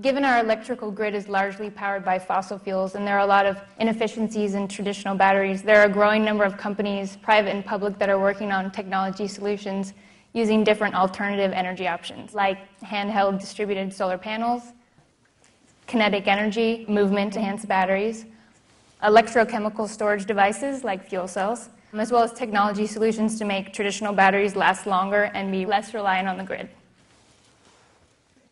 Given our electrical grid is largely powered by fossil fuels and there are a lot of inefficiencies in traditional batteries, there are a growing number of companies, private and public, that are working on technology solutions using different alternative energy options, like handheld distributed solar panels, kinetic energy, movement-enhanced batteries, electrochemical storage devices like fuel cells, as well as technology solutions to make traditional batteries last longer and be less reliant on the grid.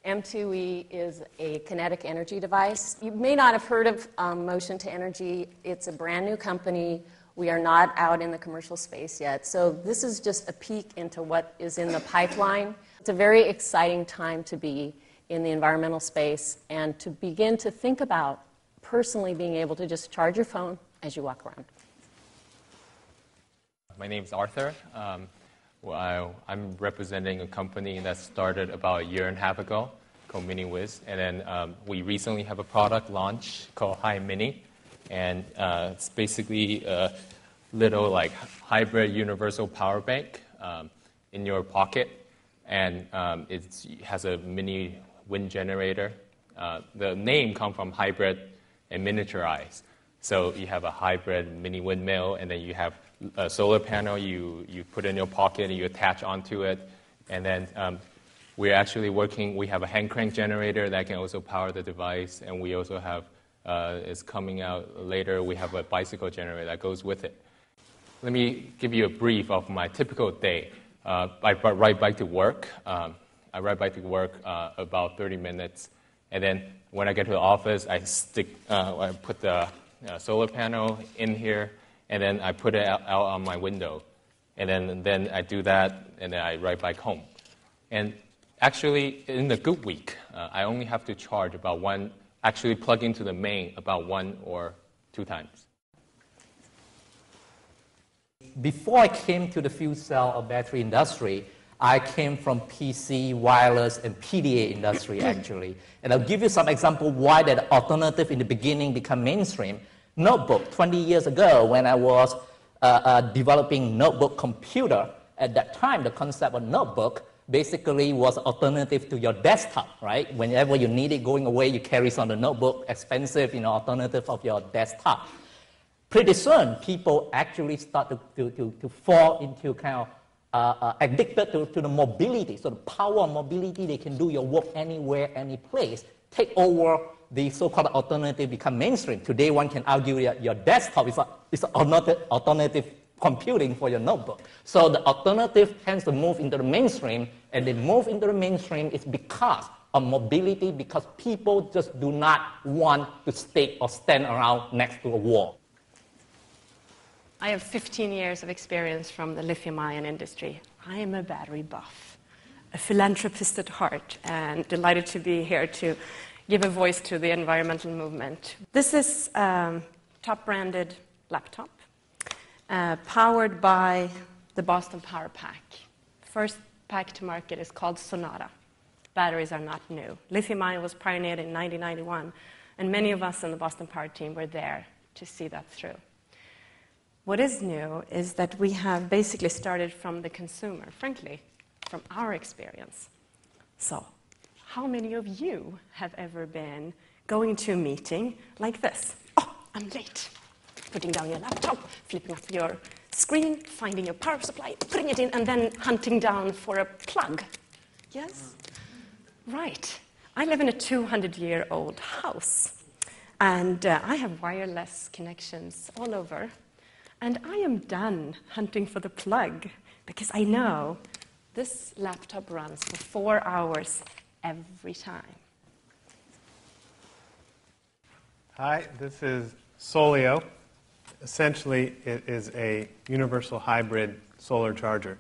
M2E is a kinetic energy device. You may not have heard of Motion to Energy. It's a brand new company. We are not out in the commercial space yet. So this is just a peek into what is in the pipeline. It's a very exciting time to be in the environmental space and to begin to think about personally being able to just charge your phone as you walk around. My name is Arthur. I'm representing a company that started about a year and a half ago called MiniWiz. And then we recently have a product launch called Hi Mini. And it's basically a little like hybrid universal power bank in your pocket. And it has a mini wind generator. The name comes from hybrid and miniaturize. So you have a hybrid mini windmill, and then you have a solar panel you put in your pocket and you attach onto it. And then we're actually we have a hand crank generator that can also power the device. And we also have, is coming out later, we have a bicycle generator that goes with it. Let me give you a brief of my typical day. I ride bike to work. I ride bike to work about 30 minutes. And then when I get to the office, I put the solar panel in here, and then I put it out on my window. And then I do that, and then I ride back home. And actually, in a good week, I only have to charge actually plug into the main about 1 or 2 times. Before I came to the fuel cell or battery industry, I came from PC, wireless, and PDA industry, actually. And I'll give you some example why that alternative in the beginning become mainstream. Notebook, 20 years ago, when I was developing notebook computer, at that time, the concept of notebook basically was alternative to your desktop, right? Whenever you need it going away, you carry on the notebook, expensive, alternative of your desktop. Pretty soon, people actually start to fall into kind of addicted to the mobility. So the power of mobility, they can do your work anywhere, any place. Take over the so-called alternative, become mainstream. Today, one can argue that your desktop is alternative computing for your notebook. So the alternative tends to move into the mainstream, and they move into the mainstream is because of mobility, because people just do not want to stay or stand around next to a wall. I have 15 years of experience from the lithium-ion industry. I am a battery buff, a philanthropist at heart, and delighted to be here to give a voice to the environmental movement. This is a top-branded laptop powered by the Boston Power Pack. First pack to market is called Sonata. Batteries are not new. Lithium-ion was pioneered in 1991, and many of us in the Boston Power team were there to see that through. What is new is that we have basically started from the consumer, frankly, from our experience. So, how many of you have ever been going to a meeting like this? Oh, I'm late. Putting down your laptop, flipping up your screen, finding your power supply, putting it in, and then hunting down for a plug. Yes? Right. I live in a 200-year-old house, and I have wireless connections all over. And I am done hunting for the plug because I know this laptop runs for 4 hours every time. Hi, this is Solio. Essentially, it is a universal hybrid solar charger.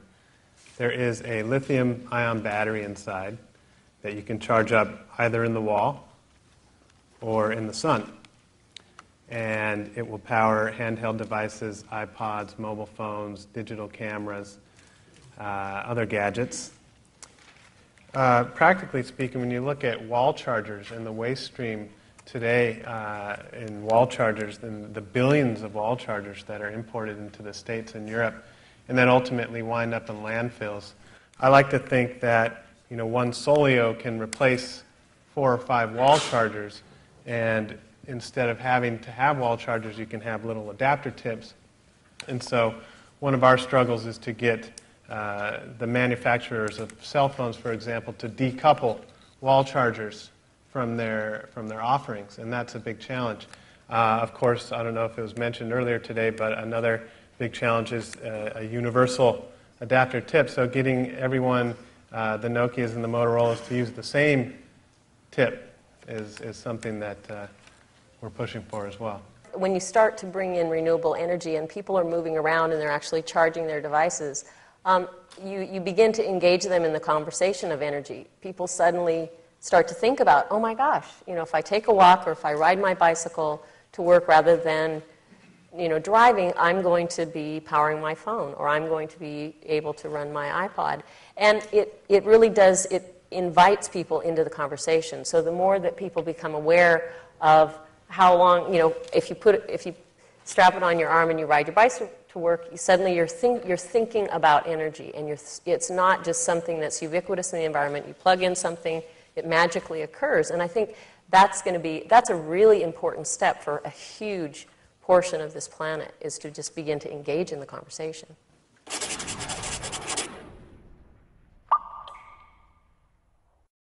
There is a lithium-ion battery inside that you can charge up either in the wall or in the sun. And it will power handheld devices, iPods, mobile phones, digital cameras, other gadgets. Practically speaking, when you look at wall chargers and the waste stream today in wall chargers, and the billions of wall chargers that are imported into the States and Europe, and then ultimately wind up in landfills, I like to think that one Solio can replace 4 or 5 wall chargers, and instead of having to have wall chargers, you can have little adapter tips. And so one of our struggles is to get the manufacturers of cell phones, for example, to decouple wall chargers from their offerings, and that's a big challenge. Of course, I don't know if it was mentioned earlier today, but another big challenge is a universal adapter tip. So getting everyone, the Nokias and the Motorola's, to use the same tip is something that we're pushing for as well. When you start to bring in renewable energy and people are moving around and they're actually charging their devices, you begin to engage them in the conversation of energy. People suddenly start to think about, oh my gosh, if I take a walk or if I ride my bicycle to work rather than driving, I'm going to be powering my phone, or I'm going to be able to run my iPod. And it really does, it invites people into the conversation. So the more that people become aware of how long, if you strap it on your arm and you ride your bicycle to work, suddenly you're thinking about energy, and it's not just something that's ubiquitous in the environment. You plug in something, it magically occurs. And I think that's a really important step for a huge portion of this planet, is to just begin to engage in the conversation.